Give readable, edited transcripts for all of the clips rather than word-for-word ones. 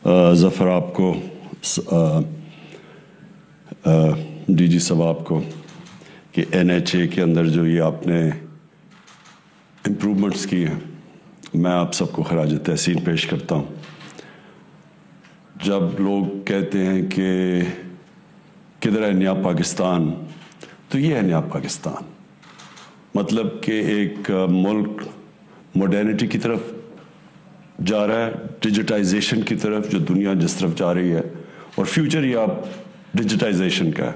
ظفر آپ کو، D G صاحب آپ کو، کہ NHA کے اندر جو یہ آپ نے امپرومنٹس کی ہیں، میں آپ سب کو خراج تحسین پیش کرتا ہوں۔ جب لوگ کہتے ہیں کہ کدھر ہے نیا پاکستان، تو یہ ہے نیا پاکستان، مطلب کہ ایک ملک ماڈرنٹی کی طرف جا رہا ہے، ڈیجیٹائزیشن کی طرف، جو دنیا جس طرف جا رہی ہے، اور فیوچر یہ آپ ڈیجیٹائزیشن کا ہے۔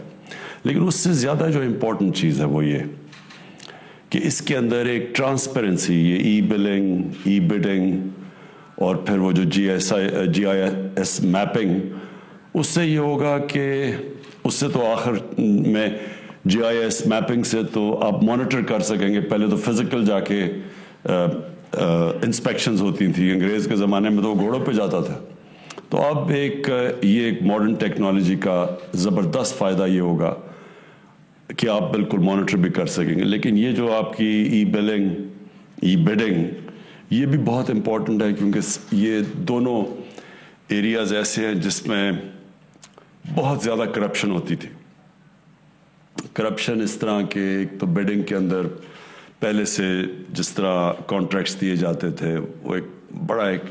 لیکن اس سے زیادہ جو امپورٹنٹ چیز ہے وہ یہ کہ اس کے اندر ایک ٹرانسپیرنسی، یہ ای بلنگ، ای بڈنگ، اور پھر وہ جو جی آئی ایس میپنگ، اس سے یہ ہوگا کہ اس سے تو آخر میں جی آئی ایس میپنگ سے تو آپ مانیٹر کر سکیں گے۔ پہلے تو فزیکل جا کے انسپیکشنز ہوتی تھیں، انگریز کے زمانے میں تو وہ گھوڑوں پہ جاتا تھا۔ تو اب یہ ایک ماڈرن ٹیکنالوجی کا زبردست فائدہ یہ ہوگا کہ آپ بالکل مانیٹر بھی کر سکیں گے۔ لیکن یہ جو آپ کی ای بلنگ، ای بڈنگ، یہ بھی بہت امپورٹنٹ ہے، کیونکہ یہ دونوں ایریاز ایسے ہیں جس میں بہت زیادہ کرپشن ہوتی تھی۔ کرپشن اس طرح کہ ایک تو بڈنگ کے اندر پہلے سے جس طرح کانٹریکٹس دیے جاتے تھے، وہ ایک بڑا ایک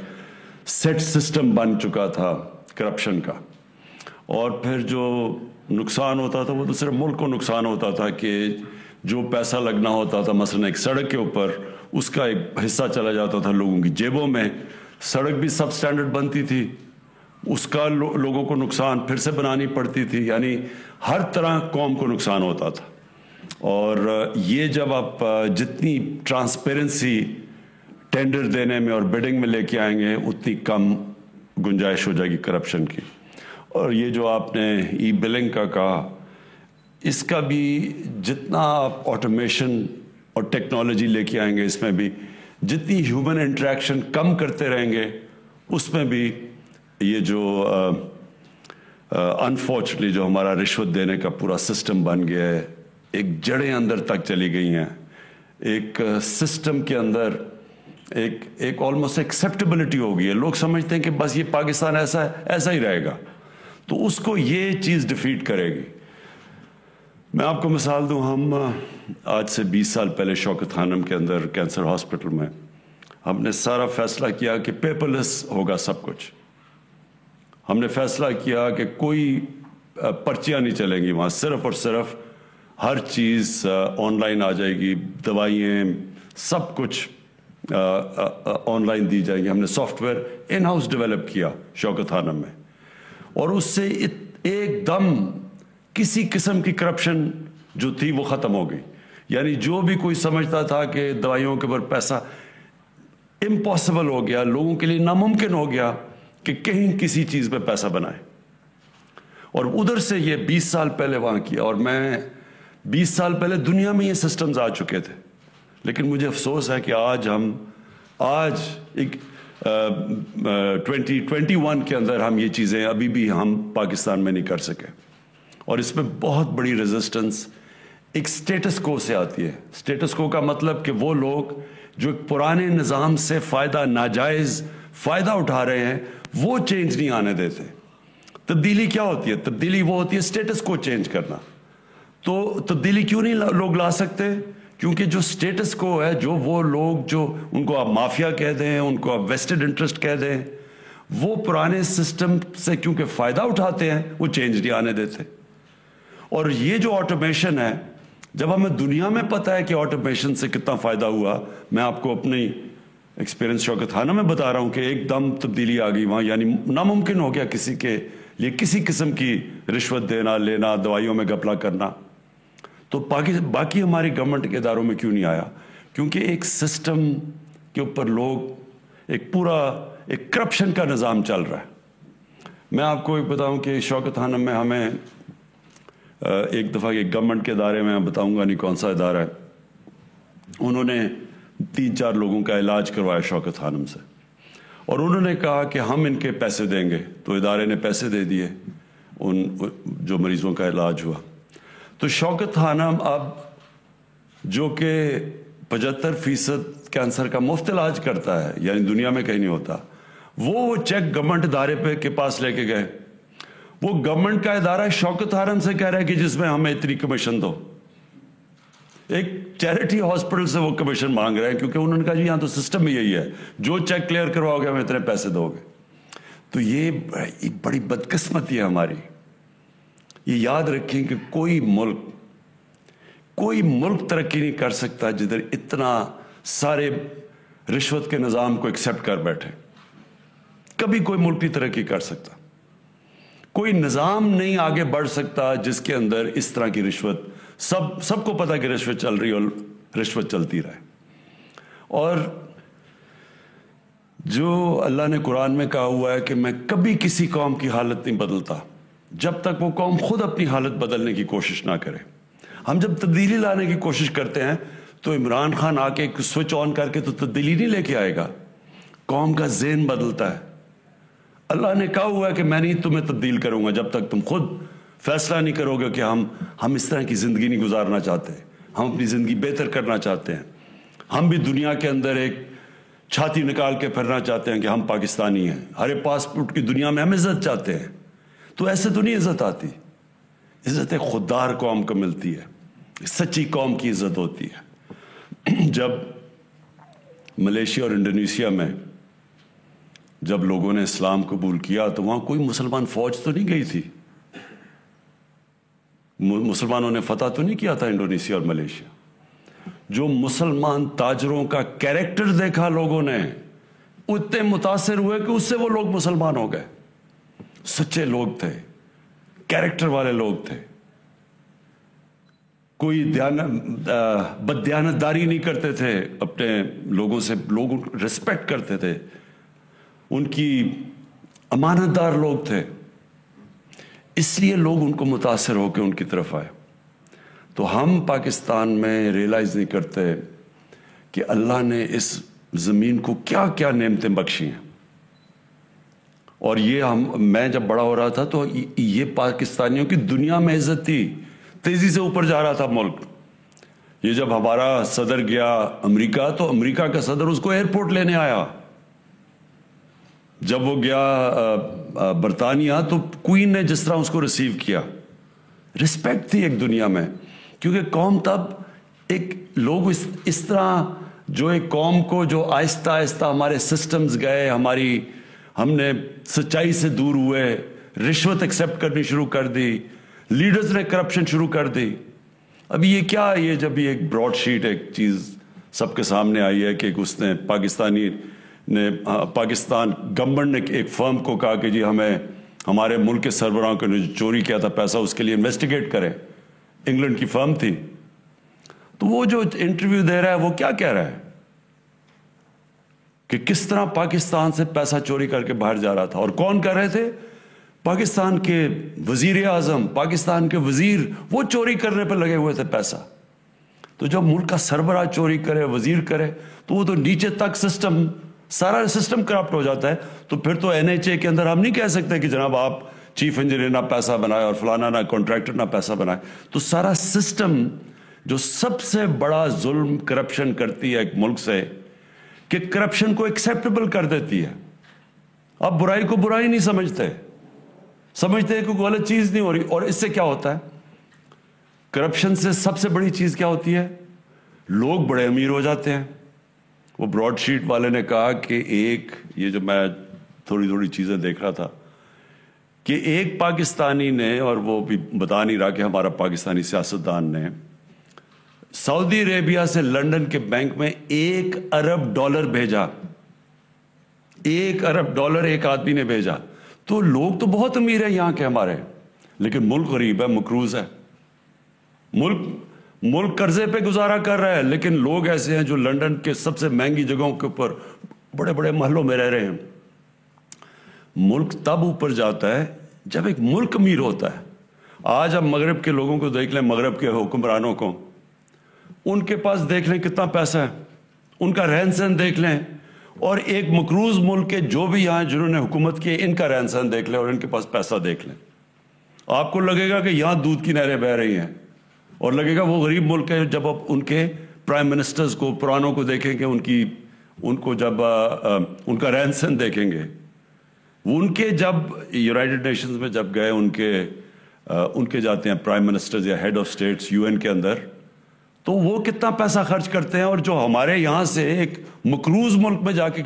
سیٹ سسٹم بن چکا تھا کرپشن کا، اور پھر جو نقصان ہوتا تھا وہ تو صرف ملک کو نقصان ہوتا تھا کہ جو پیسہ لگنا ہوتا تھا مثلا ایک سڑک کے اوپر، اس کا ایک حصہ چلا جاتا تھا لوگوں کی جیبوں میں۔ سڑک بھی سب سٹینڈرڈ بنتی تھی، اس کا لوگوں کو نقصان پھر سے بنانی پڑتی تھی، یعنی ہر طرح قوم کو نقصان ہوتا تھا۔ اور یہ جب آپ جتنی ٹرانسپیرنسی ٹینڈر دینے میں اور بڈنگ میں لے کے آئیں گے، اتنی کم گنجائش ہو جائے گی کرپشن کی۔ اور یہ جو آپ نے ای بلنگ کا کہا، اس کا بھی جتنا آپ آٹومیشن اور ٹیکنالوجی لے کے آئیں گے، اس میں بھی جتنی ہیومن انٹریکشن کم کرتے رہیں گے، اس میں بھی یہ جو انفارچونیٹلی جو ہمارا رشوت دینے کا پورا سسٹم بن گیا ہے، ایک جڑیں اندر تک چلی گئی ہیں، ایک سسٹم کے اندر ایک آلموسٹ ایکسیپٹیبلٹی ہو گئی ہے۔ لوگ سمجھتے ہیں کہ بس یہ پاکستان ایسا ہی رہے گا، تو اس کو یہ چیز ڈیفیٹ کرے گی۔ میں آپ کو مثال دوں، ہم آج سے 20 سال پہلے شوکت خانم کے اندر کینسر ہاسپٹل میں ہم نے سارا فیصلہ کیا کہ پیپر لیس ہوگا سب کچھ۔ ہم نے فیصلہ کیا کہ کوئی پرچیاں نہیں چلیں گی وہاں، صرف اور صرف ہر چیز آن لائن آ جائے گی، دوائیں سب کچھ آن لائن دی جائیں گی۔ ہم نے soft where in house develop کیا شوکت خانم میں، اور اس سے ایک دم کسی قسم کی کرپشن جو تھی وہ ختم ہو گئی۔ یعنی جو بھی کوئی سمجھتا تھا کہ دوائیوں کے اوپر پیسہ، امپاسبل ہو گیا، لوگوں کے لیے ناممکن ہو گیا کہ کہیں کسی چیز پہ پیسہ بنائے۔ اور ادھر سے یہ 20 سال پہلے وہاں کیا، اور میں 20 سال پہلے دنیا میں یہ سسٹمز آ چکے تھے، لیکن مجھے افسوس ہے کہ آج ایک 2021 کے اندر ہم یہ چیزیں ابھی بھی ہم پاکستان میں نہیں کر سکے۔ اور اس میں بہت بڑی ریزسٹنس ایک سٹیٹس کو سے آتی ہے۔ سٹیٹس کو کا مطلب کہ وہ لوگ جو ایک پرانے نظام سے ناجائز فائدہ اٹھا رہے ہیں، وہ چینج نہیں آنے دیتے۔ تبدیلی کیا ہوتی ہے؟ تبدیلی وہ ہوتی ہے سٹیٹس کو چینج کرنا۔ تو تبدیلی کیوں نہیں لوگ لا سکتے؟ کیونکہ جو سٹیٹس کو ہے، جو وہ لوگ جو ان کو آپ مافیا کہہ دیں، ان کو آپ ویسٹڈ انٹرسٹ کہہ دیں، وہ پرانے سسٹم سے کیونکہ فائدہ اٹھاتے ہیں، وہ چینج نہیں آنے دیتے۔ اور یہ جو آٹومیشن ہے، جب ہمیں دنیا میں پتہ ہے کہ آٹومیشن سے کتنا فائدہ ہوا، میں آپ کو اپنی ایکسپیرینس شوکت خانہ میں بتا رہا ہوں کہ ایک دم تبدیلی آ گئی وہاں، یعنی ناممکن ہو گیا کسی کے لیے کسی قسم کی رشوت دینا لینا، دوائیوں میں گھپلا کرنا۔ تو باقی ہماری گورنمنٹ کے اداروں میں کیوں نہیں آیا؟ کیونکہ ایک سسٹم کے اوپر لوگ ایک کرپشن کا نظام چل رہا ہے۔ میں آپ کو ایک بتاؤں کہ شوکت خانہ میں ہمیں ایک دفعہ ایک گورنمنٹ کے ادارے میں بتاؤں گا نہیں کون سا ادارہ ہے، انہوں نے 3-4 لوگوں کا علاج کروایا شوکت خانم سے، اور انہوں نے کہا کہ ہم ان کے پیسے دیں گے، تو ادارے نے پیسے دے دیے ان جو مریضوں کا علاج ہوا۔ تو شوکت خانم اب جو کہ 75% کینسر کا مفت علاج کرتا ہے، یعنی دنیا میں کہیں نہیں ہوتا، وہ چیک گورنمنٹ ادارے پہ کے پاس لے کے گئے. وہ گورنمنٹ کا ادارہ شوکت حرم سے کہہ رہا ہے کہ جس میں ہمیں اتنی کمیشن دو. ایک چیریٹی ہاسپٹل سے وہ کمیشن مانگ رہے ہیں کیونکہ انہوں نے کہا جی یہاں تو سسٹم ہی یہی ہے, جو چیک کلیئر کرواؤ گے ہمیں اتنے پیسے دو گے. تو یہ ایک بڑی بدقسمتی ہے ہماری. یہ یاد رکھیں کہ کوئی ملک ترقی نہیں کر سکتا جدھر اتنا سارے رشوت کے نظام کو ایکسیپٹ کر بیٹھے. کبھی کوئی ملک نہیں ترقی کر سکتا. کوئی نظام نہیں آگے بڑھ سکتا جس کے اندر اس طرح کی رشوت, سب کو پتا کہ رشوت چل رہی اور رشوت چلتی رہے. اور جو اللہ نے قرآن میں کہا ہوا ہے کہ میں کبھی کسی قوم کی حالت نہیں بدلتا جب تک وہ قوم خود اپنی حالت بدلنے کی کوشش نہ کرے. ہم جب تبدیلی لانے کی کوشش کرتے ہیں تو عمران خان آ کے سوئچ آن کر کے تو تبدیلی نہیں لے کے آئے گا. قوم کا ذہن بدلتا ہے. اللہ نے کہا ہوا ہے کہ میں نہیں تمہیں تبدیل کروں گا جب تک تم خود فیصلہ نہیں کرو گے کہ ہم اس طرح کی زندگی نہیں گزارنا چاہتے, ہم اپنی زندگی بہتر کرنا چاہتے ہیں, ہم بھی دنیا کے اندر ایک چھاتی نکال کے پھرنا چاہتے ہیں کہ ہم پاکستانی ہیں, ہر پاسپورٹ کی دنیا میں ہم عزت چاہتے ہیں. تو ایسے تو نہیں عزت آتی. عزت ایک خوددار قوم کو ملتی ہے, سچی قوم کی عزت ہوتی ہے. جب ملیشیا اور انڈونیشیا میں جب لوگوں نے اسلام قبول کیا تو وہاں کوئی مسلمان فوج تو نہیں گئی تھی, مسلمانوں نے فتح تو نہیں کیا تھا انڈونیشیا اور ملیشیا. جو مسلمان تاجروں کا کیریکٹر دیکھا لوگوں نے اتنے متاثر ہوئے کہ اس سے وہ لوگ مسلمان ہو گئے. سچے لوگ تھے, کیریکٹر والے لوگ تھے, کوئی بددیانتداری نہیں کرتے تھے اپنے لوگوں سے, لوگ ریسپیکٹ کرتے تھے, ان کی امانت دار لوگ تھے. اس لیے لوگ ان کو متاثر ہو کے ان کی طرف آئے. تو ہم پاکستان میں ریئلائز نہیں کرتے کہ اللہ نے اس زمین کو کیا کیا نعمتیں بخشی ہیں. اور یہ میں جب بڑا ہو رہا تھا تو یہ پاکستانیوں کی دنیا میں عزت تھی, تیزی سے اوپر جا رہا تھا ملک. یہ جب ہمارا صدر گیا امریکہ تو امریکہ کا صدر اس کو ایئرپورٹ لینے آیا. جب وہ گیا برطانیہ تو کوئین نے جس طرح اس کو ریسیو کیا, رسپیکٹ تھی ایک دنیا میں. کیونکہ قوم تب ایک لوگ اس طرح جو ایک قوم کو جو آہستہ آہستہ ہمارے سسٹمز گئے, ہم نے سچائی سے دور ہوئے, رشوت ایکسیپٹ کرنی شروع کر دی, لیڈرز نے کرپشن شروع کر دی. ابھی یہ کیا, یہ جب یہ ایک براڈ شیٹ ایک چیز سب کے سامنے آئی ہے کہ اس نے پاکستان گورنمنٹ نے ایک فرم کو کہا کہ جی ہمیں ہمارے ملک کے سربراہوں کو جو چوری کیا تھا پیسہ اس کے لیے انویسٹیگیٹ کرے. انگلینڈ کی فرم تھی. تو وہ جو انٹرویو دے رہا ہے وہ کیا کہہ رہا ہے کہ کس طرح پاکستان سے پیسہ چوری کر کے باہر جا رہا تھا. اور کون کر رہے تھے؟ پاکستان کے وزیر اعظم, پاکستان کے وزیر, وہ چوری کرنے پہ لگے ہوئے تھے پیسہ. تو جب ملک کا سربراہ چوری کرے, وزیر کرے, تو وہ تو نیچے تک سارا سسٹم کرپٹ ہو جاتا ہے. تو پھر تو NHA کے اندر ہم نہیں کہہ سکتے کہ جناب آپ چیف انجینئر نہ پیسہ بنائے اور فلانا نہ کانٹریکٹر نہ پیسہ بنائے. تو سارا سسٹم جو سب سے بڑا ظلم کرپشن کرتی ہے ایک ملک سے کہ کرپشن کو ایکسیپٹیبل کر دیتی ہے. آپ برائی کو برائی نہیں سمجھتے کہ کوئی غلط چیز نہیں ہو رہی. اور اس سے کیا ہوتا ہے؟ کرپشن سے سب سے بڑی چیز کیا ہوتی ہے؟ لوگ بڑے امیر ہو جاتے ہیں. وہ براڈ شیٹ والے نے کہا کہ یہ جو میں تھوڑی چیزیں دیکھ رہا تھا کہ ایک پاکستانی نے, اور وہ بھی بتا نہیں رہا کہ ہمارا پاکستانی سیاستدان نے, سعودی عربیہ سے لندن کے بینک میں $1 ارب بھیجا. $1 ارب ایک آدمی نے بھیجا. تو لوگ تو بہت امیر ہیں یہاں کے ہمارے, لیکن ملک غریب ہے, مقروض ہے. ملک قرضے پہ گزارا کر رہا ہے, لیکن لوگ ایسے ہیں جو لندن کے سب سے مہنگی جگہوں کے اوپر بڑے بڑے محلوں میں رہ رہے ہیں. ملک تب اوپر جاتا ہے جب ایک ملک امیر ہوتا ہے. آج ہم مغرب کے لوگوں کو دیکھ لیں, مغرب کے حکمرانوں کو, ان کے پاس دیکھ لیں کتنا پیسہ ہے, ان کا رہن سہن دیکھ لیں, اور ایک مقروض ملک کے جو بھی یہاں جنہوں نے حکومت کی ان کا رہن سہن دیکھ لیں اور ان کے پاس پیسہ دیکھ لیں. آپ کو لگے گا کہ یہاں دودھ کی نہریں بہہ رہی ہیں, اور لگے گا وہ غریب ملک ہے. جب آپ ان کے پرائم منسٹرز کو, پرانوں کو دیکھیں گے, ان کو جب ان کا رہن سہن دیکھیں گے, وہ ان کے جب یونائٹڈ نیشنز میں جب گئے ان کے جاتے ہیں پرائم منسٹرز یا ہیڈ آف اسٹیٹس UN کے اندر، تو وہ کتنا پیسہ خرچ کرتے ہیں، اور جو ہمارے یہاں سے ایک مقروض ملک میں جا کے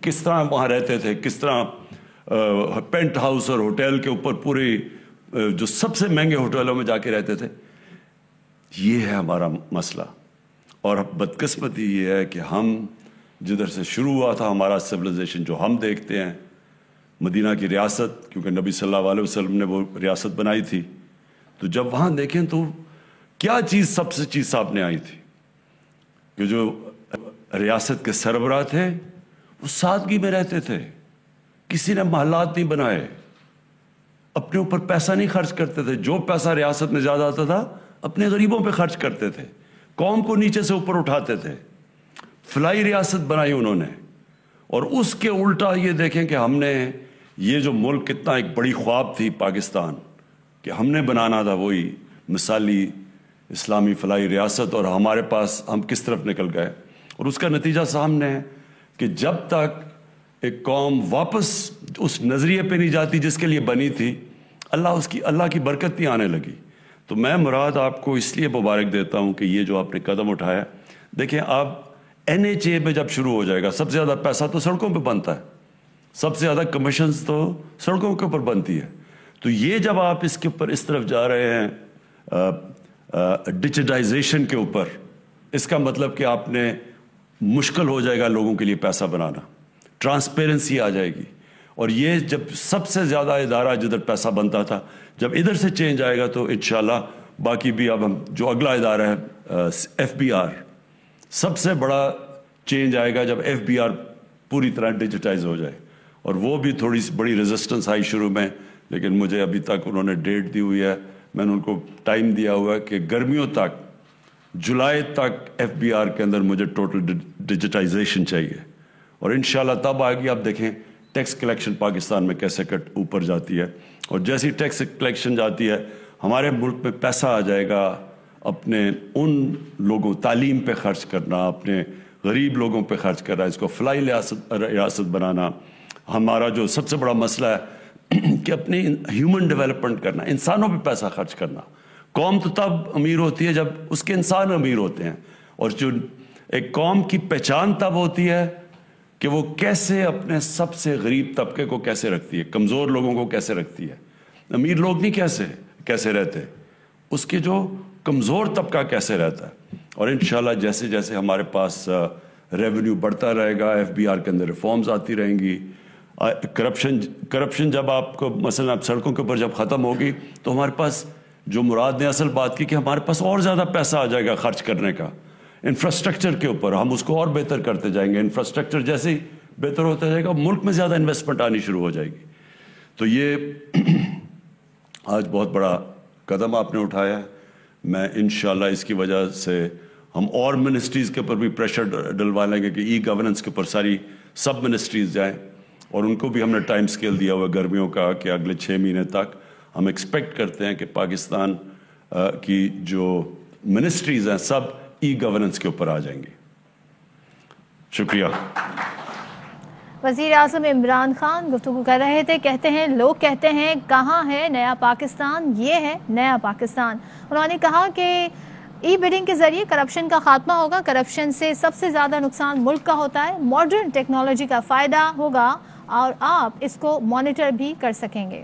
کس طرح وہاں رہتے تھے، کس طرح پینٹ ہاؤس اور ہوٹل کے اوپر پوری جو سب سے مہنگے ہوٹلوں میں جا کے رہتے تھے. یہ ہے ہمارا مسئلہ. اور بدقسمتی یہ ہے کہ ہم جدھر سے شروع ہوا تھا ہمارا سویلائزیشن، جو ہم دیکھتے ہیں مدینہ کی ریاست، کیونکہ نبی صلی اللہ علیہ وسلم نے وہ ریاست بنائی تھی، تو جب وہاں دیکھیں تو کیا چیز سب سے چیز سامنے آئی تھی کہ جو ریاست کے سربراہ تھے وہ سادگی میں رہتے تھے، کسی نے محلات نہیں بنائے، اپنے اوپر پیسہ نہیں خرچ کرتے تھے، جو پیسہ ریاست میں زیادہ آتا تھا اپنے غریبوں پہ خرچ کرتے تھے، قوم کو نیچے سے اوپر اٹھاتے تھے. فلائی ریاست بنائی انہوں نے. اور اس کے الٹا یہ دیکھیں کہ ہم نے یہ جو ملک کتنا ایک بڑی خواب تھی پاکستان کہ ہم نے بنانا تھا وہی مثالی اسلامی فلاحی ریاست، اور ہمارے پاس ہم کس طرف نکل گئے. اور اس کا نتیجہ سامنے ہے کہ جب تک ایک قوم واپس اس نظریے پہ نہیں جاتی جس کے لیے بنی تھی، اللہ کی برکت نہیں آنے لگی. تو میں مراد آپ کو اس لیے مبارک دیتا ہوں کہ یہ جو آپ نے قدم اٹھایا. دیکھیں آپ NHA میں جب شروع ہو جائے گا، سب سے زیادہ پیسہ تو سڑکوں پہ بنتا ہے، سب سے زیادہ کمیشنز تو سڑکوں کے اوپر بنتی ہے. تو یہ جب آپ اس کے اوپر اس طرف جا رہے ہیں ڈیجیٹائزیشن کے اوپر، اس کا مطلب کہ آپ نے مشکل ہو جائے گا لوگوں کے لیے پیسہ بنانا، ٹرانسپیرنسی آ جائے گی. اور یہ جب سب سے زیادہ ادارہ جدھر پیسہ بنتا تھا، جب ادھر سے چینج آئے گا تو انشاءاللہ باقی بھی. اب ہم جو اگلا ادارہ ہے FBR، سب سے بڑا چینج آئے گا جب FBR پوری طرح ڈیجیٹائز ہو جائے. اور وہ بھی تھوڑی سی بڑی ریزسٹنس آئی شروع میں، لیکن مجھے ابھی تک انہوں نے ڈیٹ دی ہوئی ہے، میں نے ان کو ٹائم دیا ہوا ہے کہ گرمیوں تک، جولائی تک FBR کے اندر مجھے ٹوٹل ڈیجیٹائزیشن چاہیے. اور انشاءاللہ تب آئے گی. آپ دیکھیں ٹیکس کلیکشن پاکستان میں کیسے اوپر جاتی ہے، اور جیسی ٹیکس کلیکشن جاتی ہے ہمارے ملک میں پیسہ آ جائے گا اپنے ان لوگوں، تعلیم پہ خرچ کرنا، اپنے غریب لوگوں پہ خرچ کرنا، اس کو فلاحی ریاست بنانا. ہمارا جو سب سے بڑا مسئلہ ہے کہ اپنی ہیومن ڈیولپمنٹ کرنا، انسانوں پہ پیسہ خرچ کرنا. قوم تو تب امیر ہوتی ہے جب اس کے انسان امیر ہوتے ہیں، اور جو ایک قوم کی پہچان تب ہوتی ہے کہ وہ کیسے اپنے سب سے غریب طبقے کو کیسے رکھتی ہے، کمزور لوگوں کو کیسے رکھتی ہے. امیر لوگ نہیں کیسے رہتے، اس کے جو کمزور طبقہ کیسے رہتا ہے. اور انشاءاللہ جیسے جیسے ہمارے پاس ریونیو بڑھتا رہے گا، FBR کے اندر ریفارمز آتی رہیں گی. کرپشن جب آپ کو مثلا سڑکوں کے اوپر جب ختم ہوگی تو ہمارے پاس جو مراد نے اصل بات کی کہ ہمارے پاس اور زیادہ پیسہ آ جائے گا خرچ کرنے کا. انفراسٹرکچر کے اوپر ہم اس کو اور بہتر کرتے جائیں گے. انفراسٹرکچر جیسے ہی بہتر ہوتا جائے گا ملک میں زیادہ انویسٹمنٹ آنی شروع ہو جائے گی. تو یہ آج بہت بڑا قدم آپ نے اٹھایا ہے. میں انشاءاللہ اس کی وجہ سے ہم اور منسٹریز کے اوپر بھی پریشر ڈلوا لیں گے کہ گورننس کے اوپر ساری سب منسٹریز جائیں. اور ان کو بھی ہم نے ٹائم سکیل دیا ہوا گرمیوں کا کہ اگلے 6 مہینے تک ہم ایکسپیکٹ کرتے ہیں کہ پاکستان کی جو منسٹریز ہیں سب گورننس کے اوپر آ جائیں گی. شکریہ. وزیر اعظم عمران خان گفتگو کر رہے تھے. کہتے ہیں لوگ کہتے ہیں کہاں ہے نیا پاکستان، یہ ہے نیا پاکستان. انہوں نے کہا کہ بڈنگ کے ذریعے کرپشن کا خاتمہ ہوگا. کرپشن سے سب سے زیادہ نقصان ملک کا ہوتا ہے. ماڈرن ٹیکنالوجی کا فائدہ ہوگا اور آپ اس کو مانیٹر بھی کر سکیں گے.